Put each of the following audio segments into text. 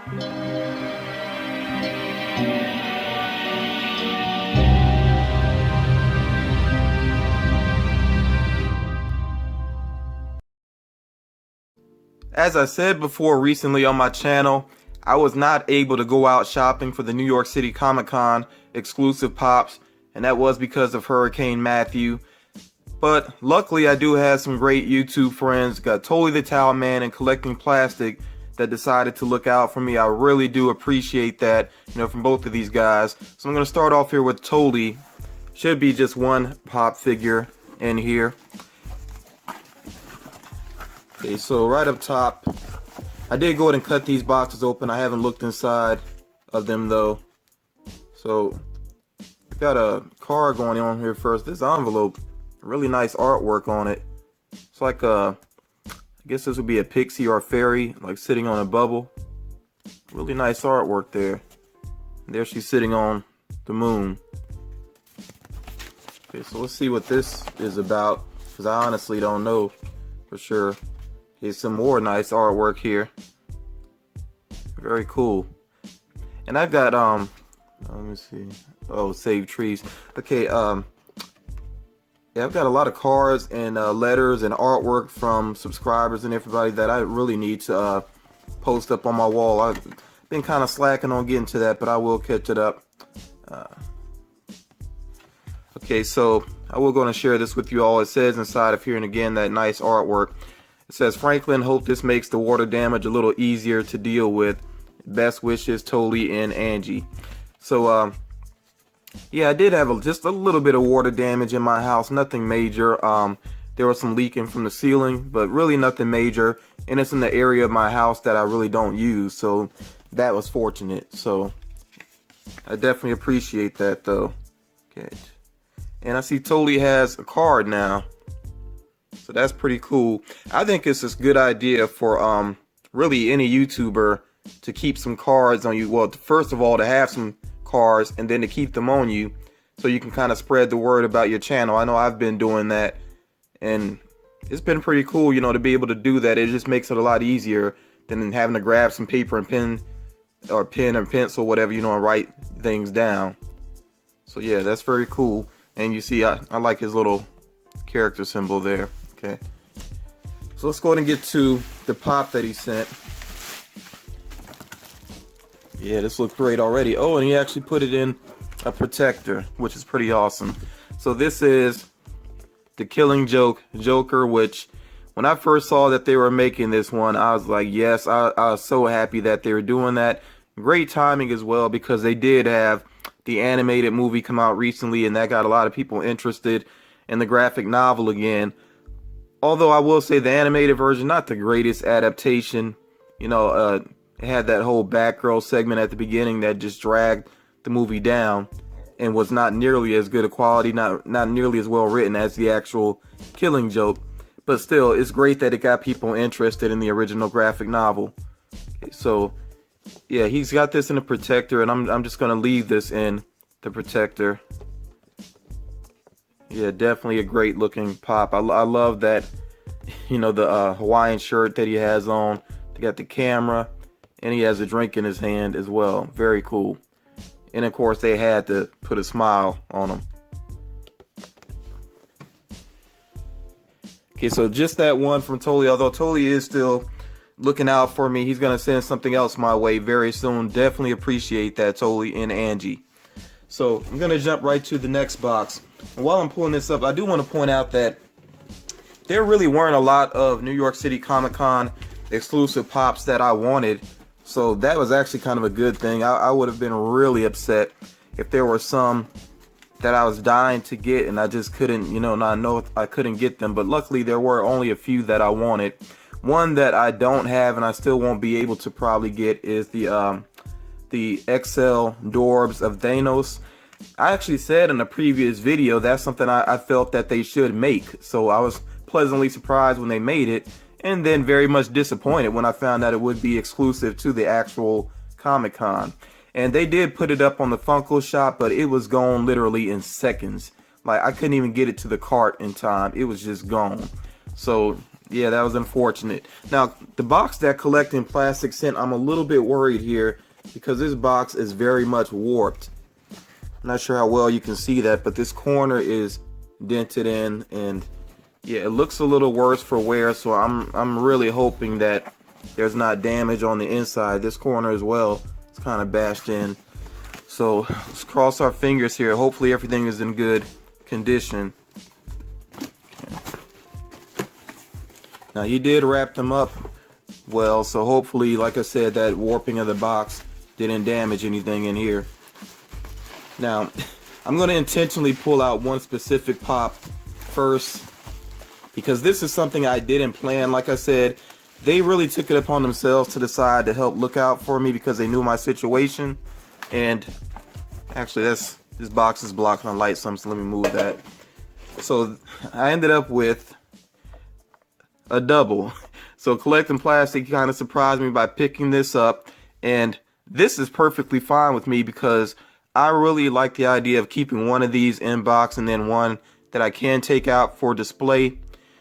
As I said before recently on my channel, I was not able to go out shopping for the New York City Comic Con exclusive pops, and that was because of Hurricane Matthew. But luckily I do have some great YouTube friends, got Towle the Towel Man and Collecting Plastic, that decided to look out for me. I really do appreciate that, from both of these guys. So I'm going to start off here with Towle. Should be just one pop figure in here. Okay, so right up top, I did go ahead and cut these boxes open. I haven't looked inside of them though. So, got a card going on here first. This envelope, really nice artwork on it. It's like I guess this would be a pixie or a fairy, like sitting on a bubble. Really nice artwork there. And there she's sitting on the moon. Okay, so let's see what this is about, because I honestly don't know for sure. Here's some more nice artwork here. Very cool. And I've got let me see. Oh, save trees. Okay, yeah, I've got a lot of cards and letters and artwork from subscribers and everybody that I really need to post up on my wall. I've been kind of slacking on getting to that, but I will catch it up. Okay, so I will go and share this with you all. It says inside of here, and again, that nice artwork. It says, Franklyn, hope this makes the water damage a little easier to deal with. Best wishes, Towle and Angie. So, yeah, I did have just a little bit of water damage in my house. Nothing major. There was some leaking from the ceiling, but really nothing major. And it's in the area of my house that I really don't use. So, that was fortunate. So, I definitely appreciate that, though. Okay. And I see Towle has a card now. So that's pretty cool. I think it's a good idea for really any YouTuber to keep some cards on you. Well, first of all, to have some cards, and then to keep them on you so you can kind of spread the word about your channel. I know I've been doing that, and it's been pretty cool, to be able to do that. It just makes it a lot easier than having to grab some paper and pen or pencil, whatever, and write things down. So yeah, that's very cool. And you see, I like his little character symbol there. Okay, so let's go ahead and get to the pop that he sent. Yeah, this looks great already. Oh, and he actually put it in a protector, which is pretty awesome. So this is the Killing Joker, which when I first saw that they were making this one, I was like, yes, I was so happy that they were doing that. Great timing as well, because they did have the animated movie come out recently, and that got a lot of people interested in the graphic novel again. Although I will say the animated version, not the greatest adaptation. It had that whole Batgirl segment at the beginning that just dragged the movie down and was not nearly as good a quality, not nearly as well written as the actual Killing Joke. But still, it's great that it got people interested in the original graphic novel. Okay, so yeah, he's got this in a protector, and I'm just gonna leave this in the protector. Yeah, definitely a great looking pop. I love that, the Hawaiian shirt that he has on. They got the camera, and he has a drink in his hand as well. Very cool. And of course, they had to put a smile on him. Okay, so just that one from Towle. Although Towle is still looking out for me, he's gonna send something else my way very soon. Definitely appreciate that, Towle and Angie. So I'm gonna jump right to the next box. And while I'm pulling this up, I do want to point out that there really weren't a lot of New York City Comic Con exclusive pops that I wanted. So that was actually kind of a good thing. I would have been really upset if there were some that I was dying to get and I just couldn't, not know I couldn't get them. But luckily there were only a few that I wanted. One that I don't have and I still won't be able to probably get is the XL Dorbs of Thanos. I actually said in a previous video that's something I felt that they should make. So I was pleasantly surprised when they made it, and then very much disappointed when I found out it would be exclusive to the actual Comic-Con. And they did put it up on the Funko shop, but it was gone literally in seconds. Like, I couldn't even get it to the cart in time. It was just gone. So Yeah, that was unfortunate. Now, the box that Collecting Plastic sent, I'm a little bit worried here because this box is very much warped. I'm not sure how well you can see that, but this corner is dented in, and yeah, it looks a little worse for wear, so I'm really hoping that there's not damage on the inside. This corner as well, it's kind of bashed in. So let's cross our fingers here. Hopefully everything is in good condition. Now, he did wrap them up well, so hopefully, like I said, that warping of the box didn't damage anything in here. Now, I'm going to intentionally pull out one specific pop first because this is something I didn't plan. Like I said, they really took it upon themselves to decide to help look out for me because they knew my situation. And actually, this box is blocking the light some, so let me move that. So I ended up with a double. So Collecting Plastic kind of surprised me by picking this up, and this is perfectly fine with me because I really like the idea of keeping one of these in box and then one that I can take out for display.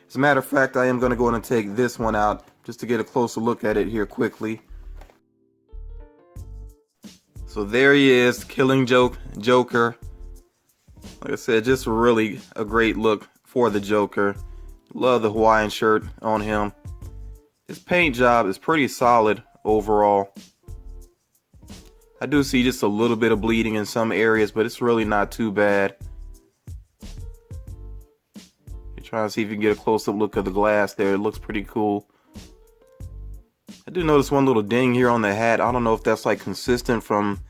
As a matter of fact, I am going to go in and take this one out just to get a closer look at it here quickly. So there he is, Killing Joker. Like I said, just really a great look for the Joker. Love the Hawaiian shirt on him. His paint job is pretty solid overall. I do see just a little bit of bleeding in some areas, but it's really not too bad. You're trying to see if you can get a close-up look of the glass there. It looks pretty cool. I do notice one little ding here on the hat. I don't know if that's like consistent from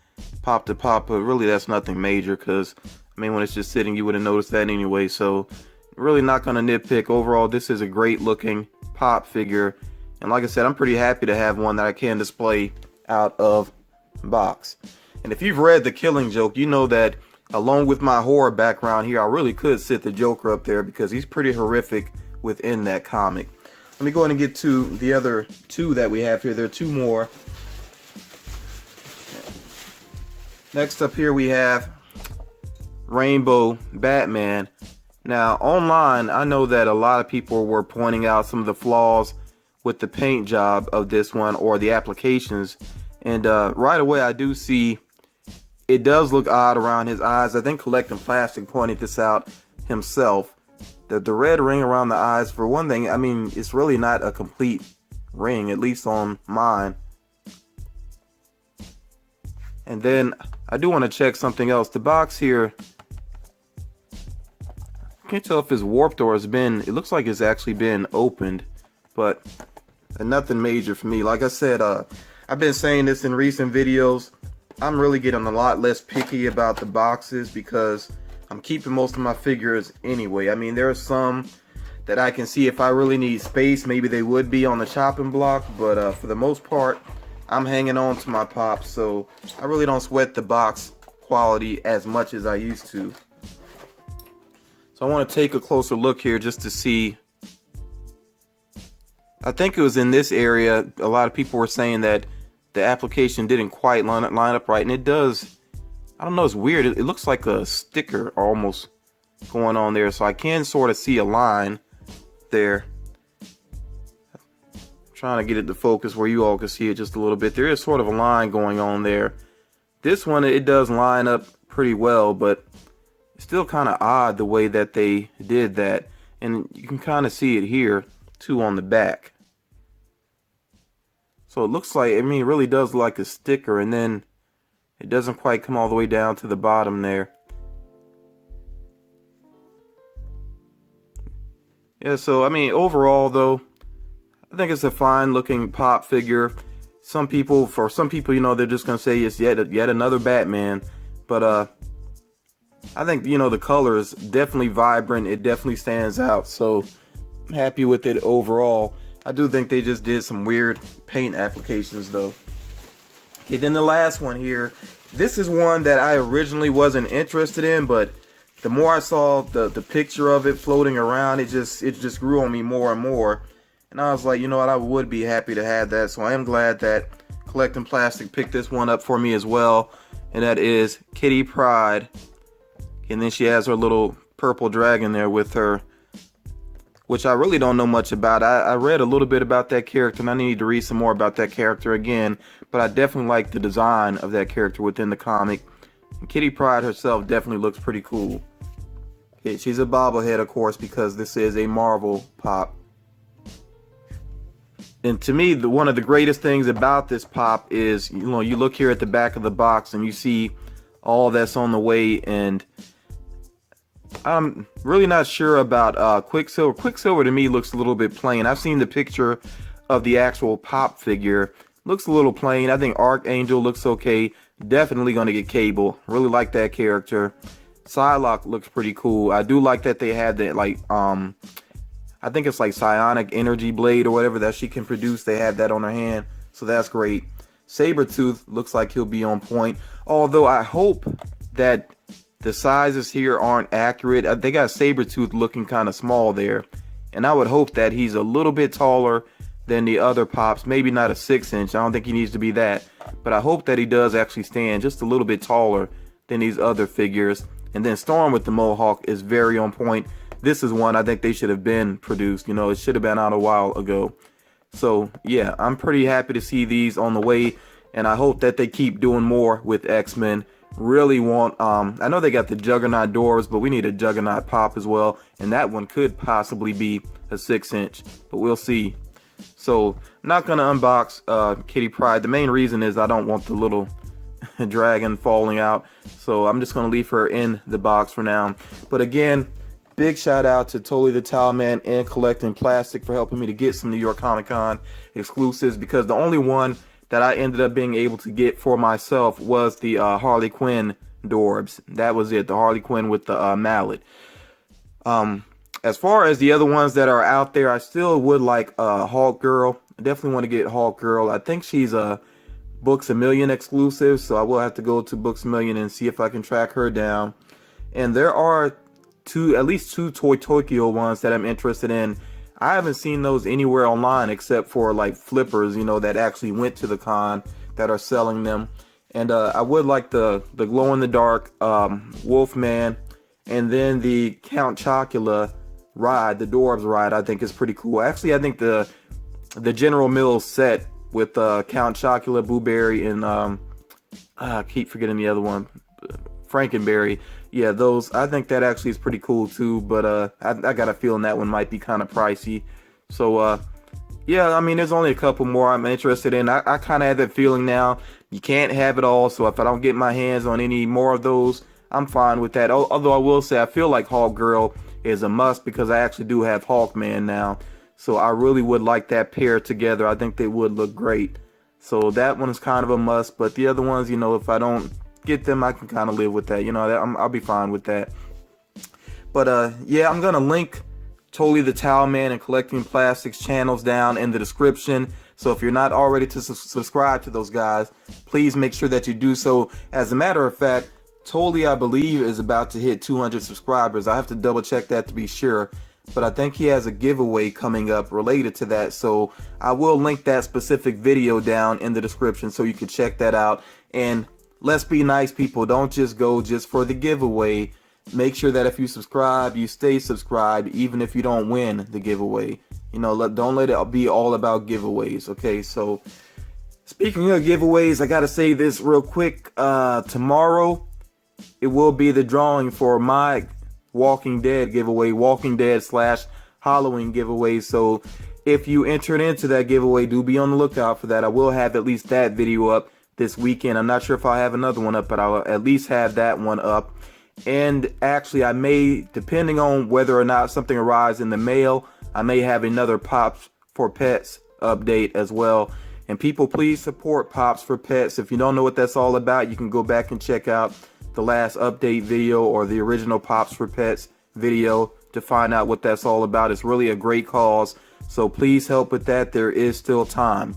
pop to pop, but really that's nothing major because, I mean, when it's just sitting, you would have noticed that anyway. So really not going to nitpick. Overall, this is a great looking pop figure. And like I said, I'm pretty happy to have one that I can display out of box. And if you've read The Killing Joke, you know that along with my horror background here, I really could sit the Joker up there because he's pretty horrific within that comic. Let me go ahead and get to the other two that we have here. There are two more. Next up here we have Rainbow Batman. Now, online, I know that a lot of people were pointing out some of the flaws with the paint job of this one or the applications. And right away, I do see it does look odd around his eyes. I think Collecting Plastic pointed this out himself. The red ring around the eyes, for one thing, I mean, it's really not a complete ring, at least on mine. And then I do want to check something else. The box here, I can't tell if it's warped or it's been, it looks like it's actually been opened, but nothing major for me. Like I said, I've been saying this in recent videos. I'm really getting a lot less picky about the boxes because I'm keeping most of my figures anyway. I mean, there are some that I can see if I really need space, maybe they would be on the chopping block, but for the most part, I'm hanging on to my pops, so I really don't sweat the box quality as much as I used to. So I want to take a closer look here just to see. I think it was in this area, a lot of people were saying that the application didn't quite line up right, and it does. I don't know, it's weird. It looks like a sticker almost going on there, so I can sort of see a line there. Trying to get it to focus where you all can see it just a little bit. There is sort of a line going on there. This one, it does line up pretty well, but it's still kind of odd the way that they did that. And you can kind of see it here too on the back. So it looks like, I mean, it really does look like a sticker, and then it doesn't quite come all the way down to the bottom there. Yeah, so I mean, overall though, I think it's a fine looking pop figure. For some people, you know, they're just gonna say it's yet another Batman. But I think, you know, the color is definitely vibrant. It definitely stands out. So I'm happy with it overall. I do think they just did some weird paint applications though. Okay, then the last one here. This is one that I originally wasn't interested in, but the more I saw the picture of it floating around, it just grew on me more and more. And I was like, you know what, I would be happy to have that. So I am glad that Collecting Plastic picked this one up for me as well. And that is Kitty Pryde. And then she has her little purple dragon there with her which I really don't know much about. I read a little bit about that character, and I need to read some more about that character again, but I definitely like the design of that character within the comic. And Kitty Pryde herself definitely looks pretty cool. Okay, she's a bobblehead, of course, because this is a Marvel pop. And to me, one of the greatest things about this pop is, you know, you look here at the back of the box and you see all that's on the way, and I'm really not sure about Quicksilver. Quicksilver to me looks a little bit plain. I've seen the picture of the actual pop figure. Looks a little plain. I think Archangel looks okay. Definitely going to get Cable. Really like that character. Psylocke looks pretty cool. I do like that they had that, like, I think it's like psionic energy blade or whatever that she can produce. They have that on her hand, so that's great. Sabretooth looks like he'll be on point. Although I hope that the sizes here aren't accurate. They got Sabretooth looking kind of small there. And I would hope that he's a little bit taller than the other pops. Maybe not a 6-inch. I don't think he needs to be that. But I hope that he does actually stand just a little bit taller than these other figures. And then Storm with the Mohawk is very on point. This is one I think they should have been produced. You know, it should have been out a while ago. So, yeah, I'm pretty happy to see these on the way. And I hope that they keep doing more with X-Men. Really want, I know they got the Juggernaut Dwarves, but we need a Juggernaut pop as well. And that one could possibly be a 6-inch. But we'll see. So, I'm not going to unbox Kitty Pryde. The main reason is I don't want the little dragon falling out. So, I'm just going to leave her in the box for now. But again, big shout out to Towle the Towel Man and Collecting Plastic for helping me to get some New York Comic Con exclusives, because the only one that I ended up being able to get for myself was the Harley Quinn Dorbs. That was it, the Harley Quinn with the mallet. As far as the other ones that are out there, I still would like Hawk Girl. I definitely want to get Hawk Girl. I think she's a Books A Million exclusive, so I will have to go to Books A Million and see if I can track her down. And there are at least two Toy Tokyo ones that I'm interested in. I haven't seen those anywhere online except for like flippers, you know, that actually went to the con that are selling them. And I would like the glow in the dark Wolfman, and then the Count Chocula ride, the Dorbs ride, I think is pretty cool. Actually, I think the General Mills set with Count Chocula, Boo Berry, and I keep forgetting the other one, Frankenberry. Yeah, those, I think that actually is pretty cool too, but I got a feeling that one might be kind of pricey. So, yeah, I mean, there's only a couple more I'm interested in. I kind of have that feeling now. You can't have it all, so if I don't get my hands on any more of those, I'm fine with that. Although I will say I feel like Hawk Girl is a must, because I actually do have Hawkman now. So I really would like that pair together. I think they would look great. So that one is kind of a must, but the other ones, you know, if I don't get them, I can kind of live with that. You know, I'll be fine with that. But yeah, I'm gonna link Towle the Towel Man and Collecting Plastics channels down in the description. So if you're not already to subscribe to those guys, please make sure that you do so. As a matter of fact, Towle, I believe, is about to hit 200 subscribers. I have to double check that to be sure, but I think he has a giveaway coming up related to that. So I will link that specific video down in the description so you can check that out. And let's be nice, people. Don't just go just for the giveaway. Make sure that if you subscribe, you stay subscribed, even if you don't win the giveaway. You know, don't let it be all about giveaways, okay? So, speaking of giveaways, I gotta say this real quick. Tomorrow, it will be the drawing for my Walking Dead giveaway, Walking Dead / Halloween giveaway. So, if you entered into that giveaway, do be on the lookout for that. I will have at least that video up this weekend. I'm not sure if I'll have another one up, but I'll at least have that one up. And actually, I may, depending on whether or not something arrives in the mail, I may have another Pops for Pets update as well. And people, please support Pops for Pets. If you don't know what that's all about, you can go back and check out the last update video or the original Pops for Pets video to find out what that's all about. It's really a great cause, so please help with that. There is still time.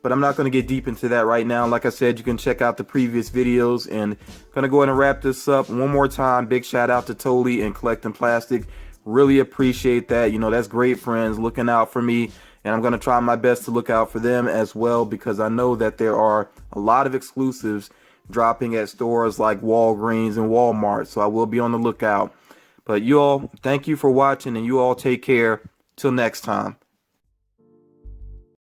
But I'm not going to get deep into that right now. Like I said, you can check out the previous videos. And I'm going to go ahead and wrap this up one more time. Big shout out to Towle and Collecting Plastic. Really appreciate that. You know, that's great friends looking out for me. And I'm going to try my best to look out for them as well, because I know that there are a lot of exclusives dropping at stores like Walgreens and Walmart. So I will be on the lookout. But you all, thank you for watching, and you all take care. Till next time.